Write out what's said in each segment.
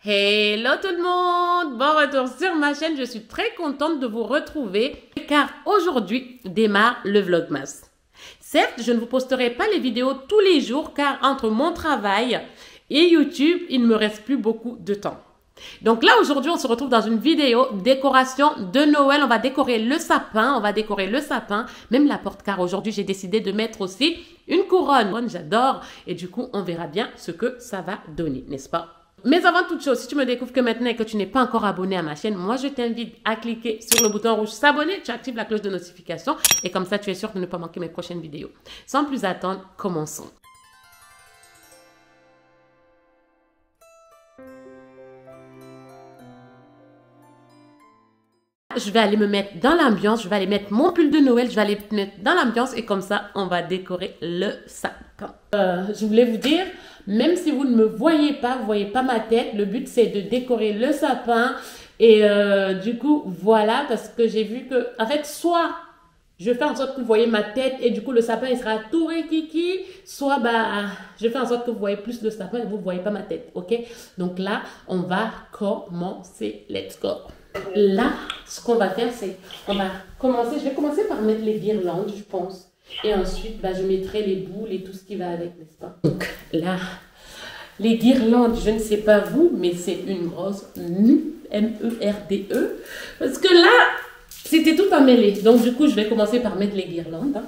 Hello tout le monde, bon retour sur ma chaîne, je suis très contente de vous retrouver car aujourd'hui démarre le Vlogmas. Certes, je ne vous posterai pas les vidéos tous les jours car entre mon travail et YouTube, il ne me reste plus beaucoup de temps. Donc là aujourd'hui, on se retrouve dans une vidéo décoration de Noël, on va décorer le sapin, même la porte car aujourd'hui j'ai décidé de mettre aussi une couronne, j'adore et du coup on verra bien ce que ça va donner, n'est-ce pas? Mais avant toute chose, si tu me découvres que maintenant et que tu n'es pas encore abonné à ma chaîne, moi je t'invite à cliquer sur le bouton rouge s'abonner, tu actives la cloche de notification et comme ça tu es sûr de ne pas manquer mes prochaines vidéos. Sans plus attendre, commençons. Je vais aller me mettre dans l'ambiance, je vais aller mettre mon pull de Noël, je vais aller me mettre dans l'ambiance et comme ça, on va décorer le sapin. Je voulais vous dire, même si vous ne me voyez pas, vous voyez pas ma tête, le but c'est de décorer le sapin et du coup, voilà, parce que j'ai vu que, en fait, soit je fais en sorte que vous voyez ma tête et du coup, le sapin il sera tout rikiki, soit je fais en sorte que vous voyez plus le sapin et vous ne voyez pas ma tête, ok? Donc là, on va commencer, let's go! Là, ce qu'on va faire, c'est on va commencer. Je vais commencer par mettre les guirlandes, je pense. Et ensuite, je mettrai les boules et tout ce qui va avec, n'est-ce pas? Donc là, les guirlandes, je ne sais pas vous, mais c'est une grosse M-E-R-D-E. Parce que là, c'était tout emmêlé. Donc du coup, je vais commencer par mettre les guirlandes.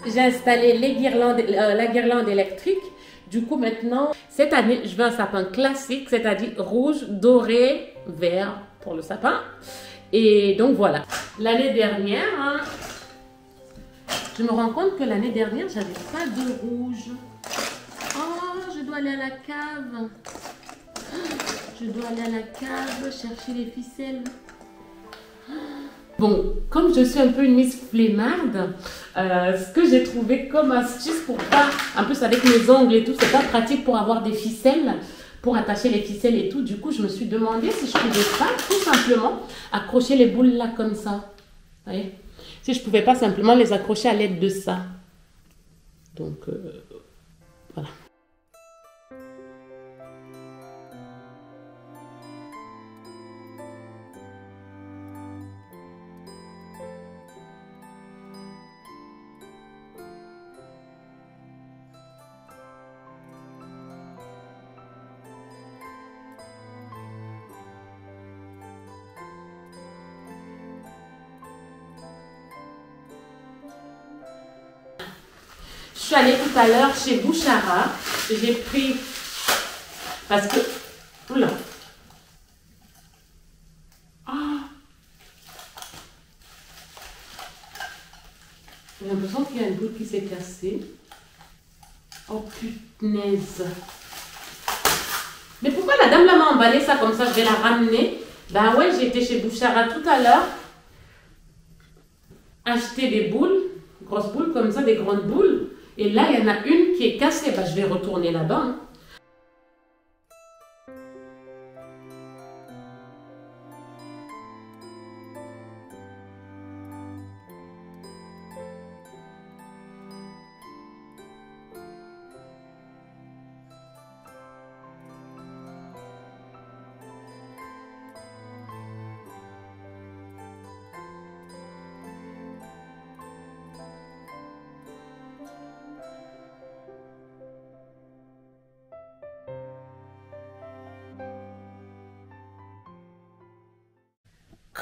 J'ai installé les guirlandes, la guirlande électrique. Du coup, maintenant, cette année, je veux un sapin classique, c'est-à-dire rouge, doré, vert pour le sapin. Et donc, voilà. L'année dernière, je me rends compte que l'année dernière, j'avais pas de rouge. Oh, je dois aller à la cave. Je dois aller à la cave chercher les ficelles. Bon, comme je suis un peu une miss flemmarde, ce que j'ai trouvé comme astuce pour pas, en plus avec mes ongles et tout, c'est pas pratique pour avoir des ficelles, pour attacher les ficelles et tout. Du coup, je me suis demandé si je pouvais pas tout simplement accrocher les boules là comme ça. Vous voyez? Si je pouvais pas simplement les accrocher à l'aide de ça. Donc, voilà. Je suis allée tout à l'heure chez Bouchara. J'ai pris, parce que, oula, j'ai l'impression qu'il y a une boule qui s'est cassée. Oh punaise. Mais pourquoi la dame là m'a emballé ça comme ça? Je vais la ramener. Ben ouais, j'ai été chez Bouchara tout à l'heure. Acheter des boules, grosses boules comme ça, des grandes boules. Et là, il y en a une qui est cassée. Je vais retourner là-bas.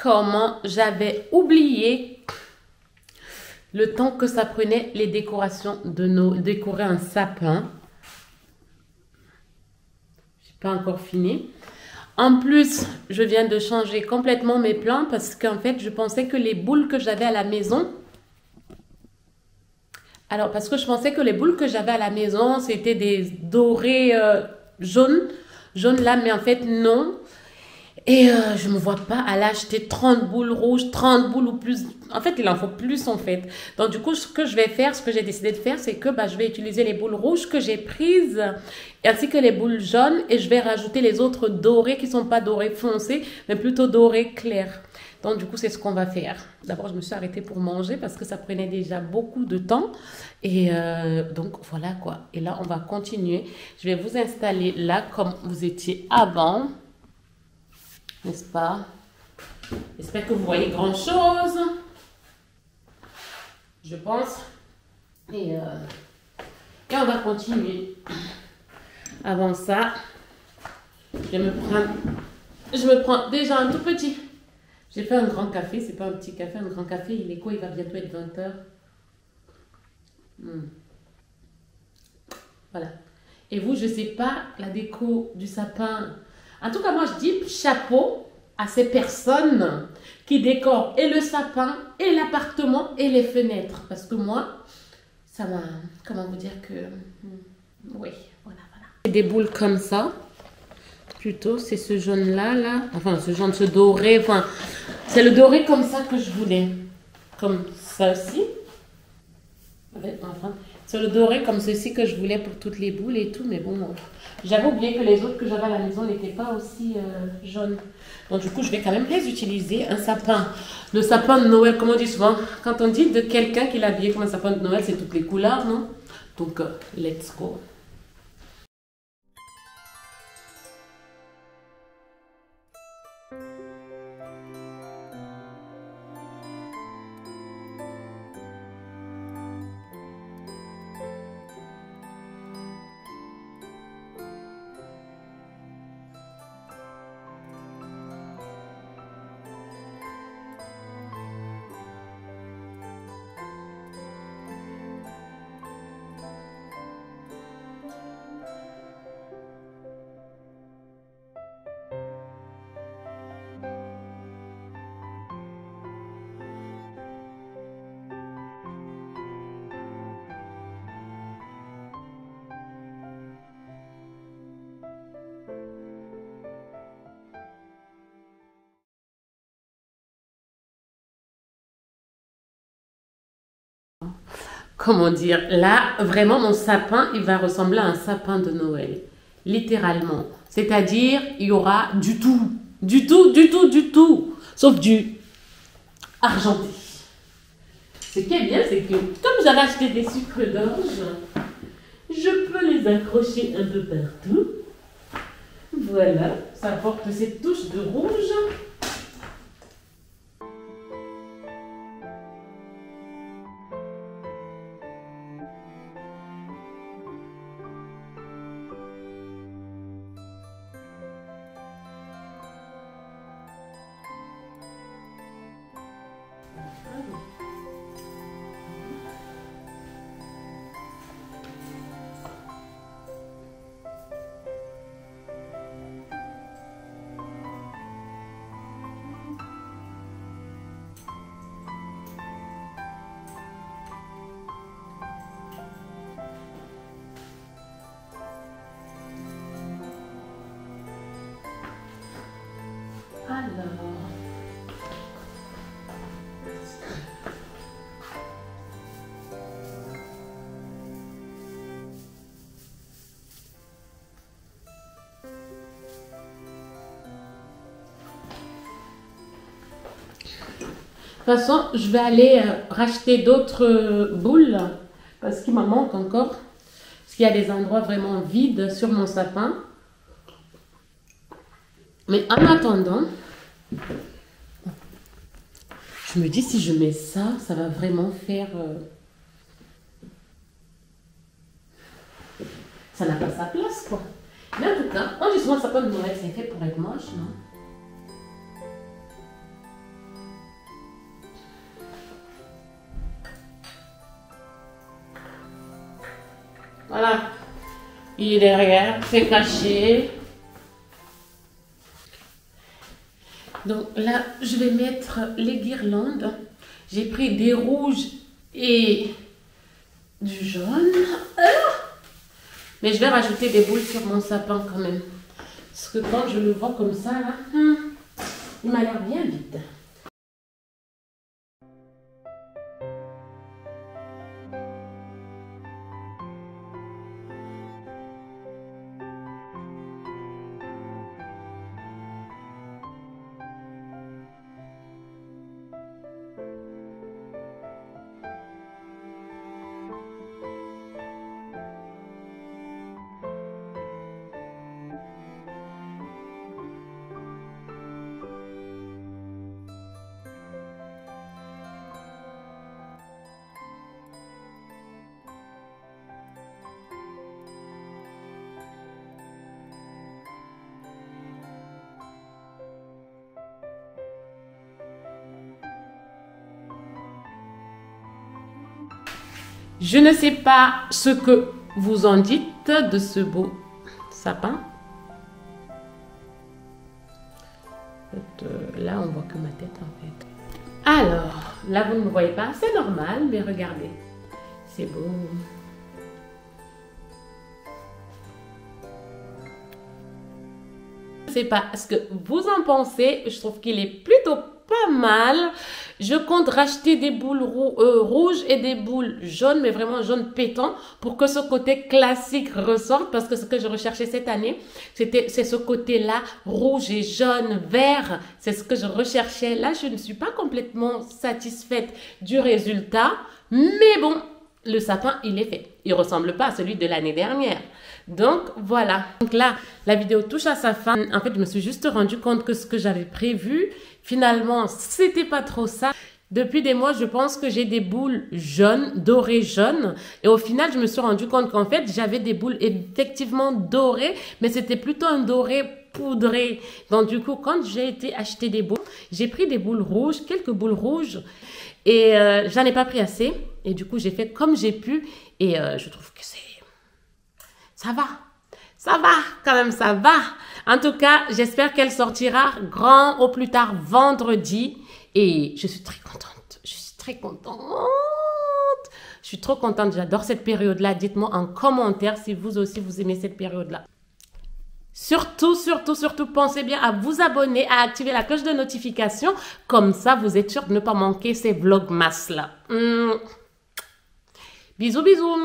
Comment j'avais oublié le temps que ça prenait les décorations de décorer un sapin. J'ai pas encore fini. En plus, je viens de changer complètement mes plans parce qu'en fait, je pensais que les boules que j'avais à la maison. Alors, parce que je pensais que les boules que j'avais à la maison, c'était des dorés jaunes là, mais en fait, non. Et je ne me vois pas aller acheter 30 boules rouges, 30 boules ou plus. En fait, il en faut plus en fait. Donc du coup, ce que je vais faire, ce que j'ai décidé de faire, c'est que je vais utiliser les boules rouges que j'ai prises, ainsi que les boules jaunes, et je vais rajouter les autres dorées qui ne sont pas dorées foncées, mais plutôt dorées claires. Donc du coup, c'est ce qu'on va faire. D'abord, je me suis arrêtée pour manger parce que ça prenait déjà beaucoup de temps. Et donc voilà quoi. Et là, on va continuer. Je vais vous installer là comme vous étiez avant. N'est-ce pas? J'espère que vous voyez grand chose. Je pense. Et on va continuer. Avant ça, je me prends déjà un tout petit. J'ai fait un grand café. C'est pas un petit café, un grand café. Il est quoi? Il va bientôt être 20 h. Voilà. Et vous, je sais pas, la déco du sapin. En tout cas, moi, je dis chapeau à ces personnes qui décorent et le sapin, et l'appartement, et les fenêtres. Parce que moi, ça m'a... Comment vous dire que... Oui, voilà. Des boules comme ça. Plutôt, c'est ce jaune-là, là. Enfin, ce jaune, ce doré. Enfin, c'est le doré comme ça que je voulais. Comme ça aussi. Enfin, c'est le doré comme ceci que je voulais pour toutes les boules et tout. Mais bon, j'avais oublié que les autres que j'avais à la maison n'étaient pas aussi jaunes. Donc du coup, je vais quand même les utiliser. Un sapin. Le sapin de Noël, comme on dit souvent, quand on dit de quelqu'un qui l'a habillé comme un sapin de Noël, c'est toutes les couleurs, non? Donc, let's go. Comment dire, là, vraiment, mon sapin, il va ressembler à un sapin de Noël. Littéralement. C'est-à-dire, il y aura du tout. Du tout, du tout, du tout. Sauf du argenté. Ce qui est bien, c'est que, comme j'avais acheté des sucres d'orge, je peux les accrocher un peu partout. Voilà, ça apporte cette touche de rouge. De toute façon, je vais aller racheter d'autres boules parce qu'il m'en manque encore. Parce qu'il y a des endroits vraiment vides sur mon sapin. Mais en attendant, je me dis si je mets ça, ça va vraiment faire... Ça n'a pas sa place, quoi. Mais en tout cas, on dit souvent le sapin de Noël, c'est fait pour être moche, non? Voilà. Il est derrière, c'est caché. Donc là, je vais mettre les guirlandes. J'ai pris des rouges et du jaune. Mais je vais rajouter des boules sur mon sapin quand même. Parce que quand je le vois comme ça, là, Il m'a l'air bien vide. Je ne sais pas ce que vous en dites de ce beau sapin. Là, on voit que ma tête en fait. Alors, là, vous ne me voyez pas. C'est normal, mais regardez. C'est beau. Je ne sais pas ce que vous en pensez. Je trouve qu'il est plutôt pas mal. Je compte racheter des boules rouges et des boules jaunes, mais vraiment jaune pétant, pour que ce côté classique ressorte, parce que ce que je recherchais cette année, c'est ce côté-là, rouge et jaune, vert, c'est ce que je recherchais. Là, je ne suis pas complètement satisfaite du résultat, mais bon, le sapin, il est fait. Il ressemble pas à celui de l'année dernière. Donc, voilà. Donc là, la vidéo touche à sa fin. En fait, je me suis juste rendu compte que ce que j'avais prévu, finalement, c'était pas trop ça. Depuis des mois, je pense que j'ai des boules jaunes, dorées jaunes. Et au final, je me suis rendu compte qu'en fait, j'avais des boules effectivement dorées, mais c'était plutôt un doré poudré. Donc, du coup, quand j'ai été acheter des boules, j'ai pris des boules rouges, quelques boules rouges. Et j'en ai pas pris assez. Et du coup, j'ai fait comme j'ai pu. Et je trouve que ça va. Ça va, quand même, ça va. En tout cas, j'espère qu'elle sortira grand au plus tard vendredi. Et je suis très contente. Je suis très contente. Je suis trop contente. J'adore cette période-là. Dites-moi en commentaire si vous aussi vous aimez cette période-là. Surtout, pensez bien à vous abonner, à activer la cloche de notification. Comme ça, vous êtes sûr de ne pas manquer ces vlogmas-là. Bisous, bisous.